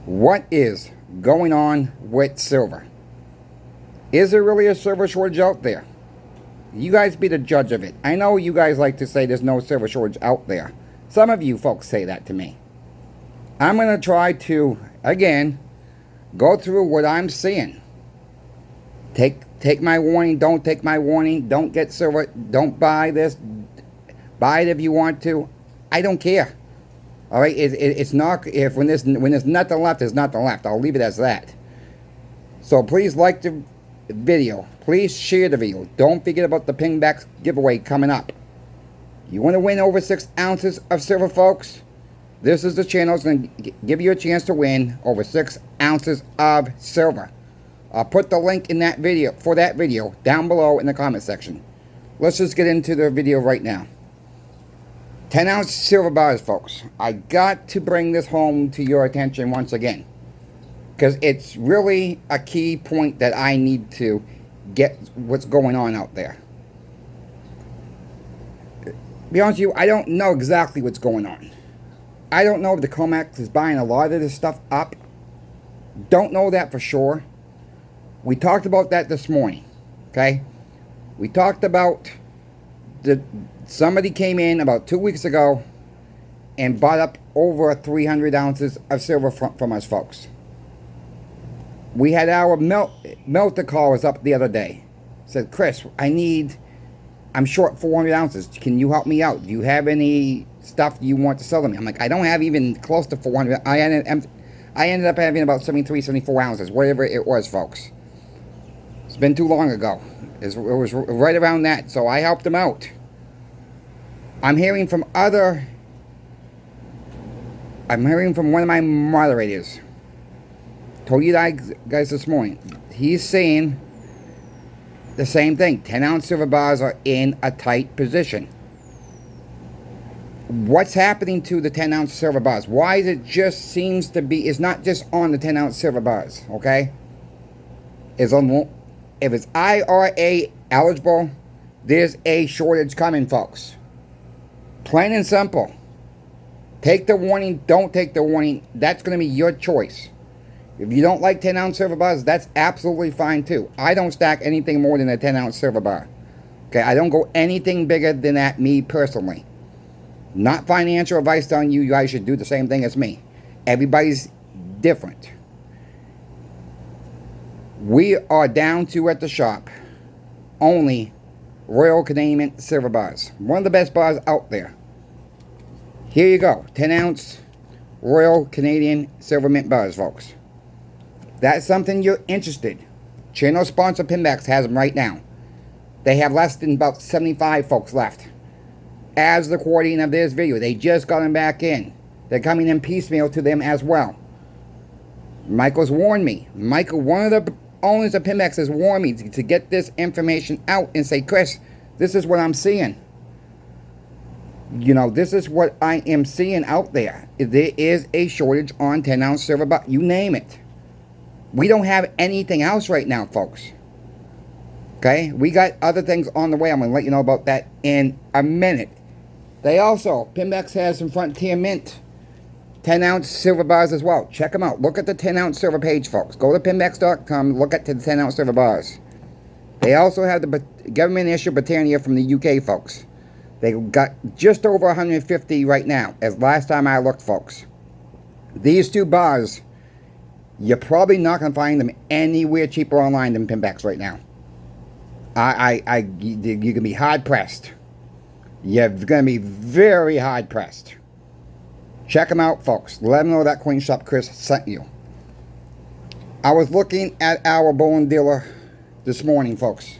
What is going on with silver? Is there really a silver shortage out there? You guys be the judge of it. I know you guys like to say there's no silver shortage out there. Some of you folks say that to me. I'm going to try to, again, go through what I'm seeing. Take my warning, don't take my warning, don't get silver, don't buy this, buy it if you want to. I don't care. All right, it's not, if when there's nothing left, there's nothing left. I'll leave it as that. So please like the video. Please share the video. Don't forget about the Pingback giveaway coming up. You want to win over 6 ounces of silver, folks? This is the channel that's going to give you a chance to win over 6 ounces of silver. I'll put the link in that video for that video down below in the comment section. Let's just get into the video right now. 10-ounce silver bars, folks. I got to bring this home to your attention once again, because it's really a key point that I need to get what's going on out there. To be honest with you, I don't know exactly what's going on. I don't know if the COMEX is buying a lot of this stuff up. Don't know that for sure. We talked about that this morning, okay? We talked about somebody came in about 2 weeks ago and bought up over 300 ounces of silver from us, folks. We had our melter call was up the other day. Said, Chris, I'm short 400 ounces. Can you help me out? Do you have any stuff you want to sell to me? I'm like, I don't have even close to 400. I ended up having about 73, 74 ounces, whatever it was, folks. It's been too long ago. It was right around that, so I helped him out. I'm hearing from one of my moderators. Told you guys this morning. He's saying the same thing. 10-ounce silver bars are in a tight position. What's happening to the 10-ounce silver bars? Why is it just seems to be, it's not just on the 10-ounce silver bars, okay? If it's IRA eligible, there's a shortage coming, folks. Plain and simple. Take the warning, don't take the warning. That's going to be your choice. If you don't like 10-ounce silver bars, that's absolutely fine too. I don't stack anything more than a 10-ounce silver bar. Okay, I don't go anything bigger than that, me personally. Not financial advice telling you guys should do the same thing as me. Everybody's different. We are down to, at the shop, only Royal Canadian silver bars. One of the best bars out there. Here you go. 10-ounce Royal Canadian silver mint bars, folks. That's something you're interested. Channel sponsor Pinbacks has them right now. They have less than about 75 folks left. As the recording of this video, they just got them back in. They're coming in piecemeal to them as well. Michael's warned me. Michael, one of the owners of Pinbacks, has warned me to get this information out and say, Chris, this is what I'm seeing. You know, this is what I am seeing out there. There is a shortage on 10-ounce silver bar. You name it. We don't have anything else right now, folks. Okay? We got other things on the way. I'm going to let you know about that in a minute. They also, Pinbacks has some Frontier Mint 10-ounce silver bars as well. Check them out. Look at the 10-ounce silver page, folks. Go to pinbacks.com. Look at the 10-ounce silver bars. They also have the government-issued Britannia from the UK, folks. They got just over 150 right now, as last time I looked, folks. These two bars, you're probably not going to find them anywhere cheaper online than Pinbacks right now. You can be hard-pressed. You're going to be very hard-pressed. Check them out, folks. Let them know that Coin Shop Chris sent you. I was looking at our Bullion dealer this morning, folks.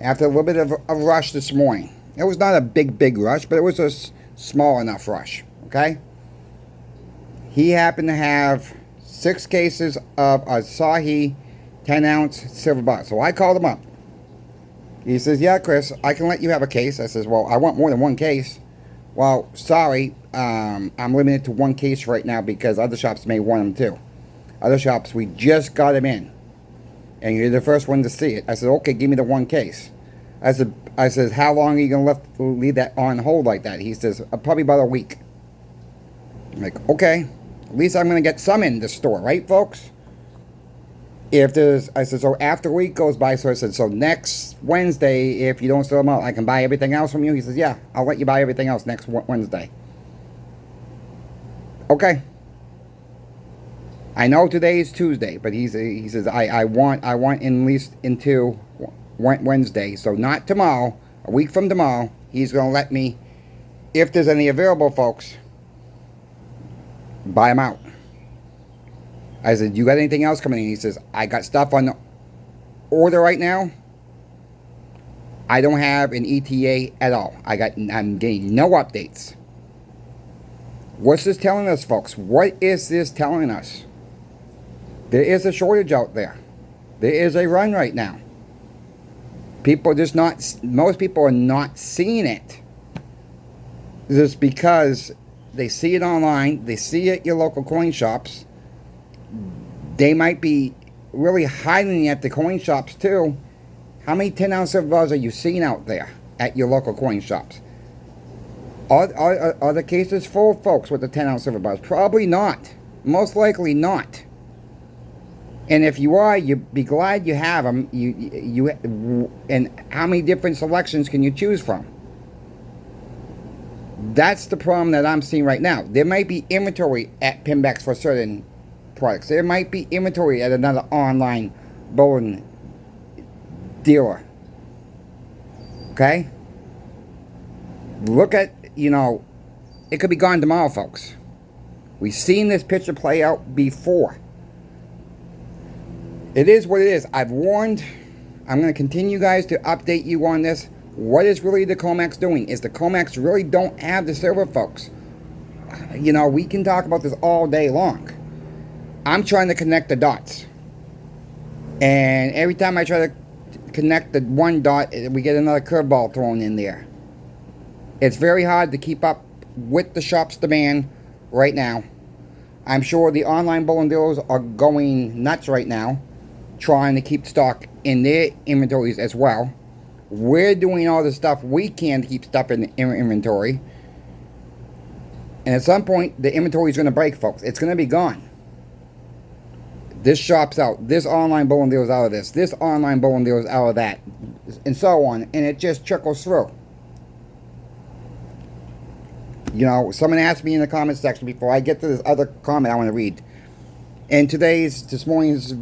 After a little bit of a rush this morning. It was not a big rush, but it was a small enough rush, okay? He happened to have 6 cases of Asahi 10-ounce silver bar. So I called him up. He says, yeah, Chris, I can let you have a case. I says, well, I want more than 1 case. Well, sorry, I'm limited to 1 case right now because other shops may want them too. Other shops, we just got them in. And you're the first one to see it. I said, okay, give me the 1 case. I said, how long are you going to leave that on hold like that? He says, probably about a week. I'm like, okay. At least I'm going to get some in the store, right, folks? If there's, I said, so after a week goes by, so I said, so next Wednesday, if you don't sell them out, I can buy everything else from you? He says, yeah, I'll let you buy everything else next Wednesday. Okay. I know today is Tuesday, but he says, I want at least until Wednesday, so not tomorrow, a week from tomorrow, he's going to let me, if there's any available, folks, buy them out. I said, you got anything else coming in? He says, I got stuff on the order right now. I don't have an ETA at all. I'm getting no updates. What's this telling us, folks? What is this telling us? There is a shortage out there. There is a run right now. People just not, most people are not seeing it. Just because they see it online, they see it at your local coin shops. They might be really hiding at the coin shops too. How many 10-ounce silver bars are you seeing out there at your local coin shops? Are the cases full, folks, with the 10-ounce silver bars? Probably not. Most likely not. And if you are, you'd be glad you have them. And how many different selections can you choose from? That's the problem that I'm seeing right now. There might be inventory at Pinbacks for certain products. There might be inventory at another online bullion dealer. Okay? Look at, it could be gone tomorrow, folks. We've seen this picture play out before. It is what it is. I've warned. I'm going to continue, guys, to update you on this. What is really the COMEX doing? Is the COMEX really don't have the silver, folks? We can talk about this all day long. I'm trying to connect the dots. And every time I try to connect the one dot, we get another curveball thrown in there. It's very hard to keep up with the shop's demand right now. I'm sure the online bullion dealers are going nuts right now, trying to keep stock in their inventories as well. We're doing all the stuff we can to keep stuff in the inventory. And at some point, the inventory is going to break, folks. It's going to be gone. This shop's out. This online bullion dealer's out of this. This online bullion dealer's out of that. And so on. And it just trickles through. Someone asked me in the comment section before I get to this other comment I want to read. In this morning's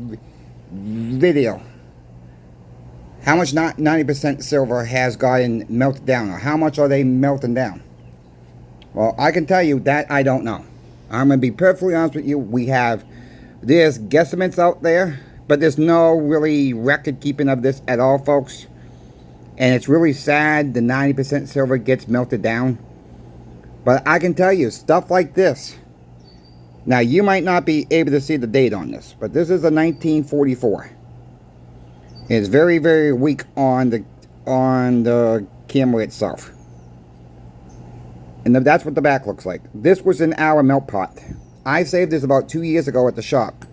video, how much 90% silver has gotten melted down? Or how much are they melting down? Well, I can tell you that I don't know. I'm going to be perfectly honest with you. There's guesstimates out there, but there's no really record keeping of this at all, folks. And it's really sad the 90% silver gets melted down. But I can tell you, stuff like this. Now, you might not be able to see the date on this, but this is a 1944. It's very, very weak on the camera itself. And that's what the back looks like. This was in our melt pot. I saved this about 2 years ago at the shop.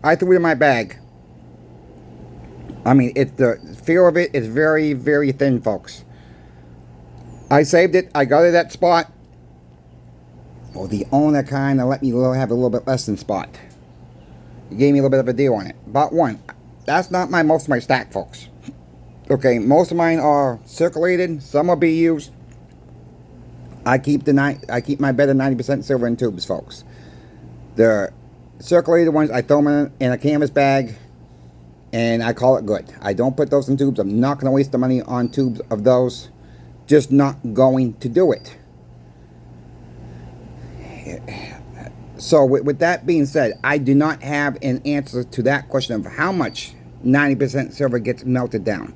I threw it in my bag. I mean, the feel of it is very, very thin, folks. I saved it. I got it at Spot. Well, the owner kind of let me have a little bit less than Spot. He gave me a little bit of a deal on it. About one. That's not most of my stack, folks. Okay, most of mine are circulated. Some are BUs. I keep my better 90% silver in tubes, folks. The circulated ones, I throw them in a canvas bag, and I call it good. I don't put those in tubes. I'm not going to waste the money on tubes of those. Just not going to do it. So with that being said, I do not have an answer to that question of how much 90% silver gets melted down.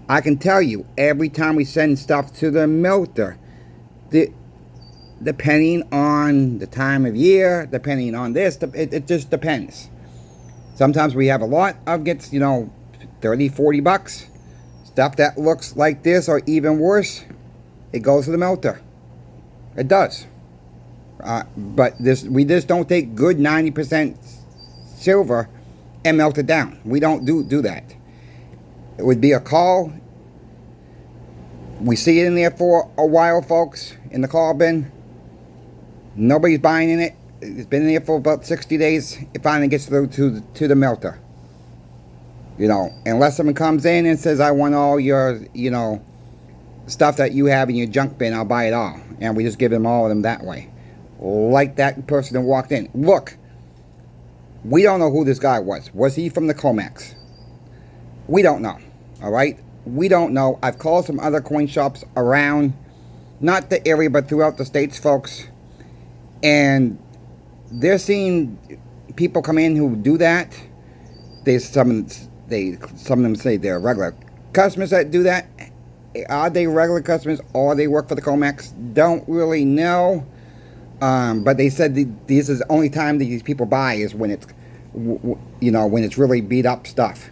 I can tell you, every time we send stuff to the melter, depending on the time of year, depending on this, it just depends. Sometimes we have a lot of gets, $30-40 bucks. Stuff that looks like this or even worse, it goes to the melter. It does. But we just don't take good 90% silver and melt it down. We don't do that. It would be a call. We see it in there for a while, folks, in the call bin. Nobody's buying in it. It's been in here for about 60 days. It finally gets through to the melter. You know, unless someone comes in and says, I want all your, you know, stuff that you have in your junk bin, I'll buy it all. And we just give them all of them that way. Like that person that walked in. Look, we don't know who this guy was. Was he from the COMEX? We don't know. All right? We don't know. I've called some other coin shops around, not the area, but throughout the states, folks. And they're seeing people come in who do that. Some of them say they're regular customers that do that. Are they regular customers or they work for the COMEX? Don't really know. But they said this is the only time these people buy is when it's, you know, when it's really beat up stuff.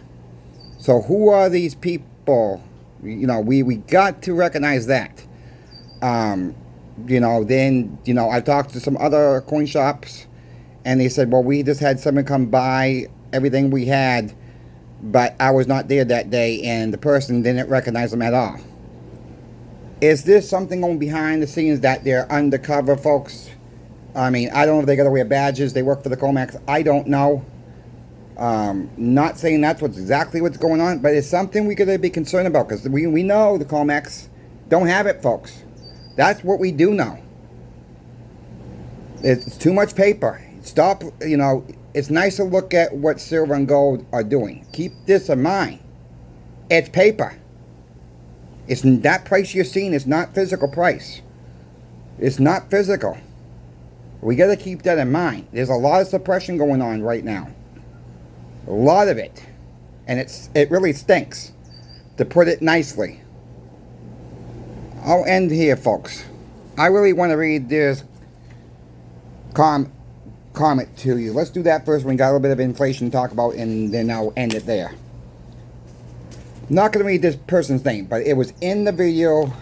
So who are these people? You know, we got to recognize that. You know, then, you know, I talked to some other coin shops and they said, well, we just had someone come buy everything we had, but I was not there that day and the person didn't recognize them at all. Is this something going behind the scenes that they're undercover, folks? I mean, I don't know if they got to wear badges, they work for the COMEX, I don't know. Not saying that's exactly what's going on, but it's something we got to be concerned about, because we know the COMEX don't have it, folks. That's what we do know. It's too much paper. Stop, you know, it's nice to look at what silver and gold are doing. Keep this in mind. It's paper. It's that price you're seeing is not physical price. It's not physical. We got to keep that in mind. There's a lot of suppression going on right now. A lot of it. And it really stinks, to put it nicely. I'll end here, folks. I really want to read this comment to you. Let's do that first. We got a little bit of inflation to talk about, and then I'll end it there. Not going to read this person's name, but it was in the video.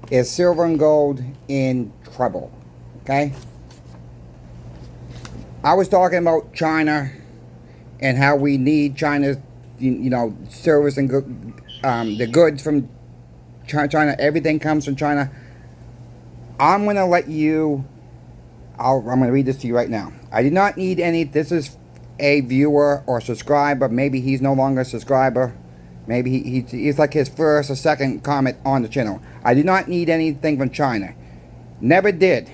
Is silver and gold in trouble? Okay? I was talking about China and how we need China's, you know, service and the goods from China. Everything comes from China. I'm going to let you, I'm going to read this to you right now. I did not need any, this is a viewer or subscriber. Maybe he's no longer a subscriber. Maybe he's like his first or second comment on the channel. I did not need anything from China. Never did.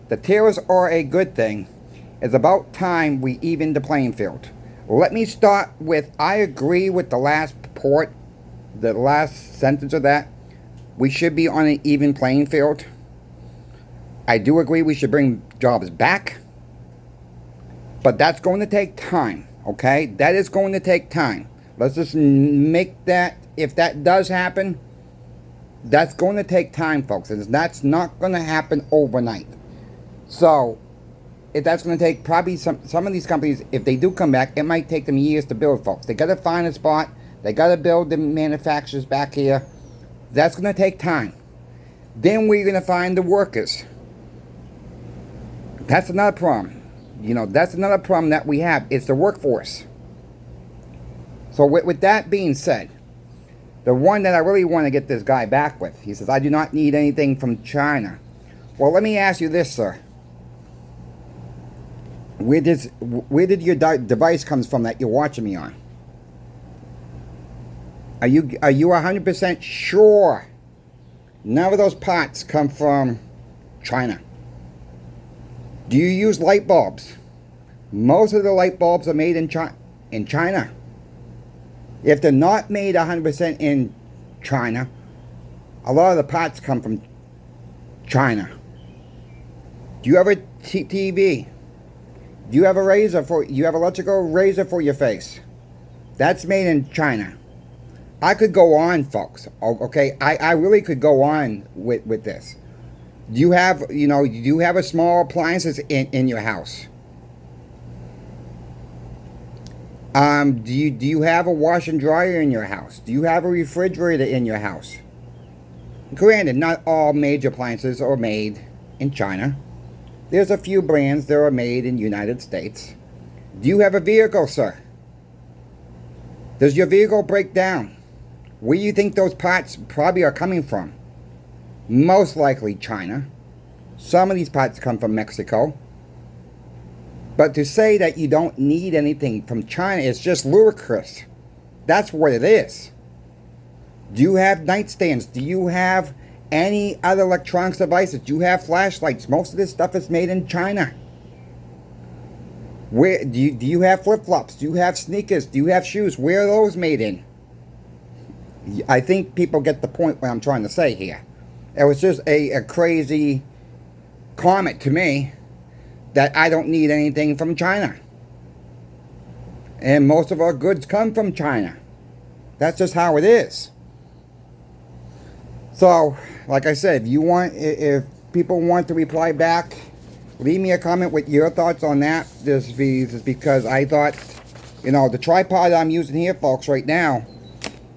The tariffs are a good thing. It's about time we evened the playing field. Let me start with, I agree with the last report, the last sentence of that. We should be on an even playing field. I do agree we should bring jobs back. But that's going to take time, okay? That is going to take time. Let's just make that, if that does happen, that's going to take time, folks. And that's not going to happen overnight. So, if that's going to take probably some of these companies, if they do come back, it might take them years to build, folks. They got to find a spot. They got to build the manufacturers back here. That's going to take time. Then we're going to find the workers. That's another problem. You know, that's another problem that we have. It's the workforce. So with that being said, the one that I really want to get this guy back with, he says, I do not need anything from China. Well, let me ask you this, sir. Where did your device comes from that you're watching me on? Are you 100% sure none of those pots come from China? Do you use light bulbs? Most of the light bulbs are made in China. If they're not made 100% in China, a lot of the pots come from China. Do you have a TV? Do you have a razor you have electrical razor for your face? That's made in China. I could go on, folks. Okay, I really could go on with this. Do you have, you know, do you have a small appliances in your house? Do you have a wash and dryer in your house? Do you have a refrigerator in your house? Granted, not all major appliances are made in China. There's a few brands that are made in the United States. Do you have a vehicle, sir? Does your vehicle break down? Where do you think those pots probably are coming from? Most likely China. Some of these pots come from Mexico. But to say that you don't need anything from China is just ludicrous. That's what it is. Do you have nightstands? Do you have any other electronics devices? Do you have flashlights? Most of this stuff is made in China. Where do you have flip-flops? Do you have sneakers? Do you have shoes? Where are those made in? I think people get the point what I'm trying to say here. It was just a crazy comment to me that I don't need anything from China. And most of our goods come from China. That's just how it is. So, like I said, if people want to reply back, leave me a comment with your thoughts on that. This is because I thought, the tripod I'm using here, folks, right now,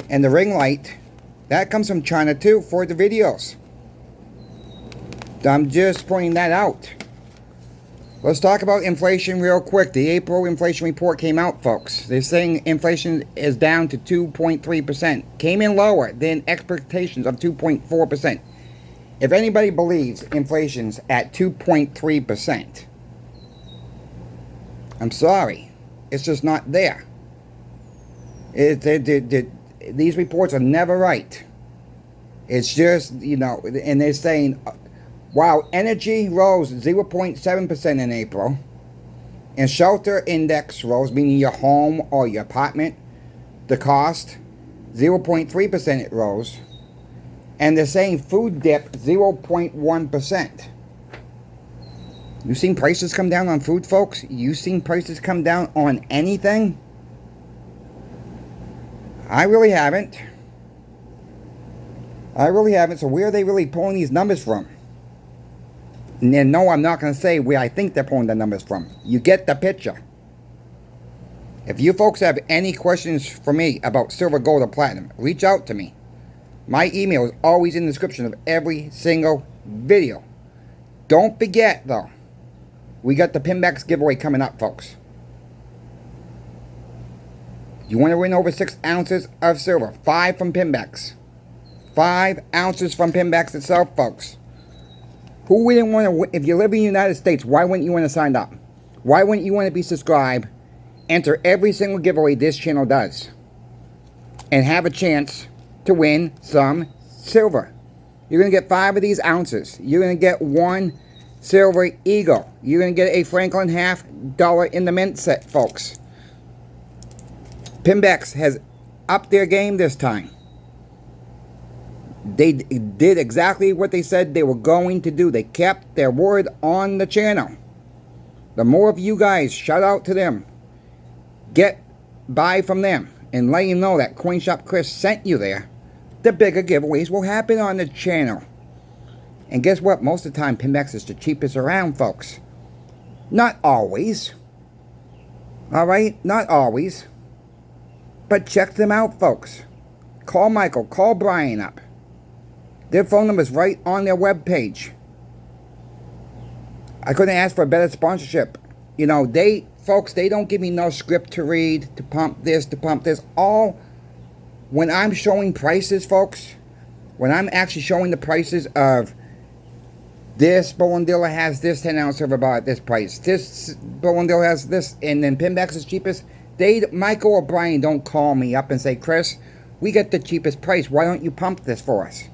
and the ring light, that comes from China too for the videos. I'm just pointing that out. Let's talk about inflation real quick. The April inflation report came out, folks. They're saying inflation is down to 2.3%. Came in lower than expectations of 2.4%. If anybody believes inflation's at 2.3%, I'm sorry. It's just not there. These reports are never right. It's just, and they're saying, wow, energy rose 0.7% in April, and shelter index rose, meaning your home or your apartment, the cost, 0.3% it rose, and they're saying food dipped 0.1%. You seen prices come down on food, folks? You seen prices come down on anything? I really haven't. So where are they really pulling these numbers from? And no, I'm not going to say where I think they're pulling the numbers from. You get the picture. If you folks have any questions for me about silver, gold, or platinum, reach out to me. My email is always in the description of every single video. Don't forget, though, we got the Pinbacks giveaway coming up, folks. You want to win over 6 ounces of silver. 5 from Pinbacks. 5 ounces from Pinbacks itself, folks. Who wouldn't want to, if you live in the United States, why wouldn't you want to sign up? Why wouldn't you want to be subscribed? Enter every single giveaway this channel does. And have a chance to win some silver. You're going to get 5 of these ounces. You're going to get 1 silver eagle. You're going to get a Franklin half dollar in the mint set, folks. Pinbacks has upped their game this time. They did exactly what they said they were going to do. They kept their word on the channel. The more of you guys, shout out to them. Buy from them and let you know that CoinShop Chris sent you there. The bigger giveaways will happen on the channel. And guess what? Most of the time, Pinbacks is the cheapest around, folks. Not always. Alright? Not always. But check them out, folks. Call Michael. Call Brian up. Their phone number is right on their webpage. I couldn't ask for a better sponsorship. Folks, they don't give me no script to read, to pump this, to pump this. When I'm showing prices, folks, when I'm actually showing the prices of this bowl and dealer has this 10 ounce silver bar at this price, this bowl and dealer has this, and then Pinbacks is cheapest, Michael or Brian don't call me up and say, Chris, we got the cheapest price. Why don't you pump this for us?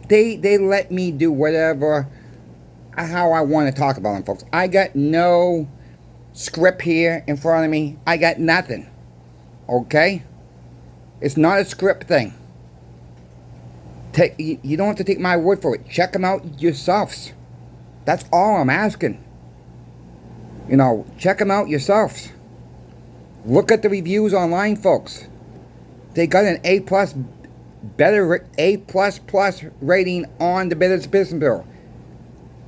They let me do whatever, how I want to talk about them, folks. I got no script here in front of me. I got nothing. Okay? It's not a script thing. You don't have to take my word for it. Check them out yourselves. That's all I'm asking. Check them out yourselves. Look at the reviews online, folks. They got an A+, better A++ rating on the Better Business Bureau.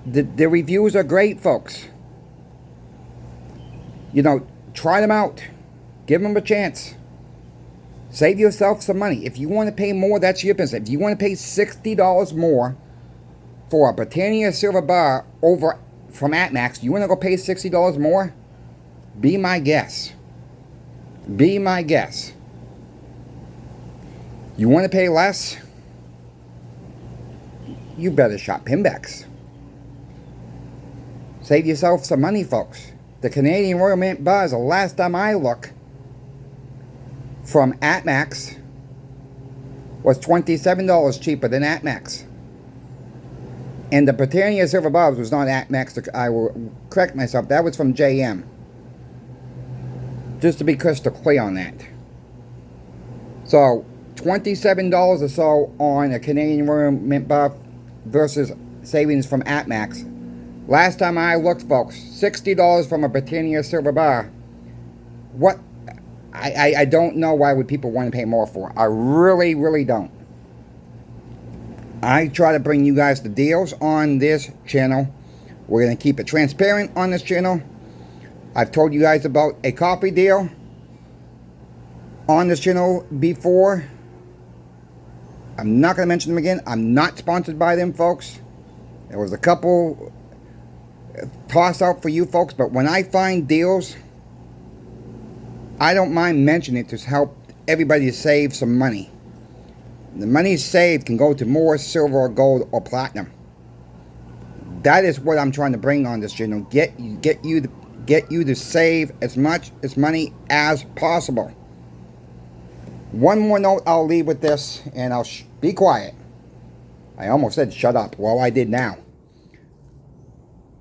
The reviews are great, folks. Try them out. Give them a chance. Save yourself some money. If you want to pay more, that's your business. If you want to pay $60 more for a Britannia silver bar over from ATMAX, you want to go pay $60 more? Be my guest. Be my guest. You want to pay less? You better shop Pinbacks. Save yourself some money, folks. The Canadian Royal Mint bars, the last time I looked, from ATMAX, was $27 cheaper than ATMAX. And the Britannia Silver Bars was not ATMAX. I will correct myself. That was from JM. Just to be crystal clear on that. So, $27 or so on a Canadian Royal Mint bar versus savings from ATMAX. Last time I looked, folks, $60 from a Britannia Silver Bar. What? I don't know why would people want to pay more for. I really, really don't. I try to bring you guys the deals on this channel. We're going to keep it transparent on this channel. I've told you guys about a coffee deal on this channel before. I'm not going to mention them again. I'm not sponsored by them, folks. There was a couple toss out for you folks, but when I find deals, I don't mind mentioning it to help everybody save some money. The money saved can go to more silver or gold or platinum. That is what I'm trying to bring on this channel. Get you to save as much money as possible. One more note I'll leave with this, and I'll be quiet. I almost said shut up. Well, I did now.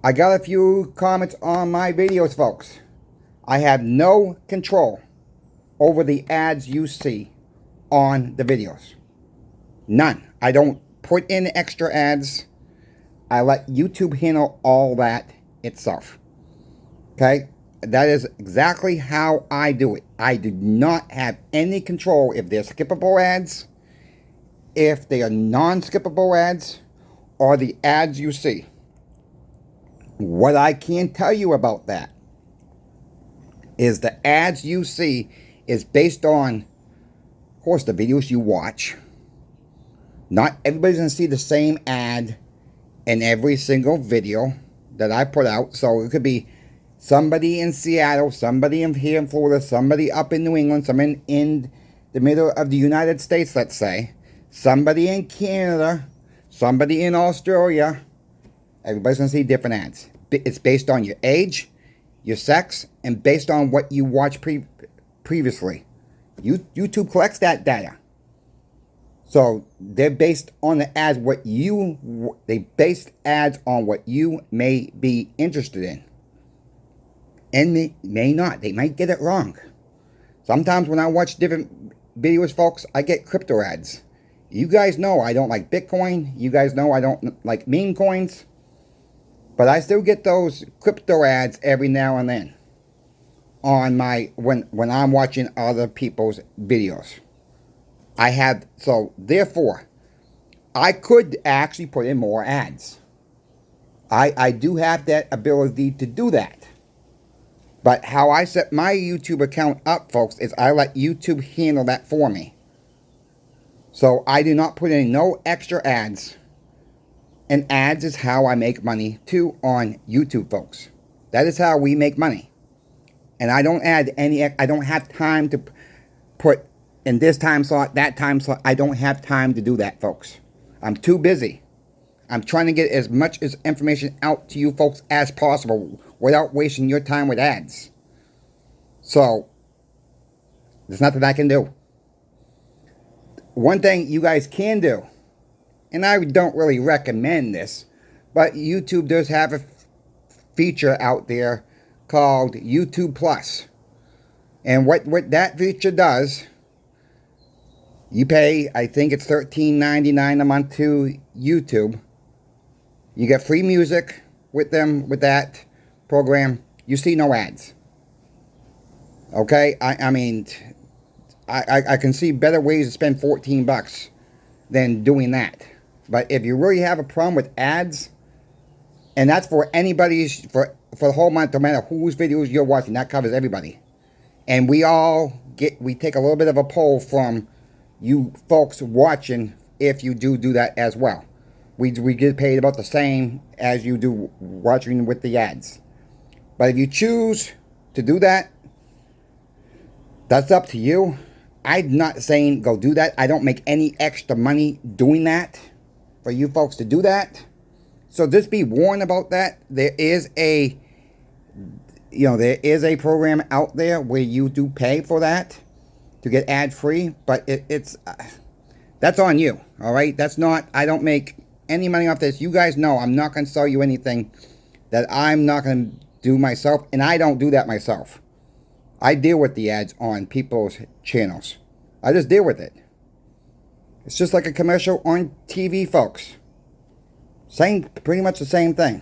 I got a few comments on my videos, folks. I have no control over the ads you see on the videos. None. I don't put in extra ads. I let YouTube handle all that itself. Okay? That is exactly how I do it. I do not have any control if they're skippable ads, if they are non-skippable ads, or the ads you see. What I can tell you about that is the ads you see is based on, of course, the videos you watch. Not everybody's going to see the same ad in every single video that I put out. So it could be somebody in Seattle, somebody here in Florida, somebody up in New England, somebody in the middle of the United States, let's say. Somebody in Canada, somebody in Australia. Everybody's going to see different ads. It's based on your age, your sex, and based on what you watched previously. YouTube collects that data. So they're based on the ads they based ads on what you may be interested in. And they may not. They might get it wrong. Sometimes when I watch different videos, folks, I get crypto ads. You guys know I don't like Bitcoin. You guys know I don't like meme coins. But I still get those crypto ads every now and then on when I'm watching other people's videos. Therefore, I could actually put in more ads. I do have that ability to do that. But how I set my YouTube account up, folks, is I let YouTube handle that for me. So I do not put in no extra ads. And ads is how I make money too on YouTube, folks. That is how we make money. And I don't add I don't have time to put in this time slot, that time slot. I don't have time to do that, folks. I'm too busy. I'm trying to get as much information out to you folks as possible without wasting your time with ads. So, there's nothing I can do. One thing you guys can do, and I don't really recommend this, but YouTube does have a feature out there called YouTube Plus. And what that feature does, you pay, I think it's $13.99 a month to YouTube. You get free music with that program. You see no ads. Okay? I mean, I can see better ways to spend $14 than doing that. But if you really have a problem with ads, and that's for anybody's, for the whole month, no matter whose videos you're watching, that covers everybody. And we take a little bit of a poll from you folks watching if you do that as well. We get paid about the same as you do watching with the ads. But if you choose to do that, that's up to you. I'm not saying go do that. I don't make any extra money doing that for you folks to do that. So just be warned about that. There is You know, there is a program out there where you do pay for that to get ad-free, but it's that's on you, all right? That's not, I don't make any money off this. You guys know I'm not going to sell you anything that I'm not going to do myself, and I don't do that myself. I deal with the ads on people's channels. I just deal with it. It's just like a commercial on TV, folks. Pretty much the same thing.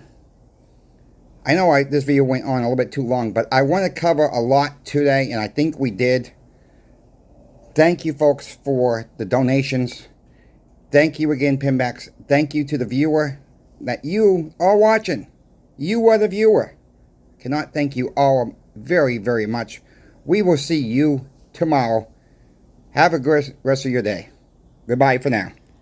I know this video went on a little bit too long, but I want to cover a lot today, and I think we did. Thank you, folks, for the donations. Thank you again, Pinbacks. Thank you to the viewer that you are watching. You are the viewer. Cannot thank you all very, very much. We will see you tomorrow. Have a good rest of your day. Goodbye for now.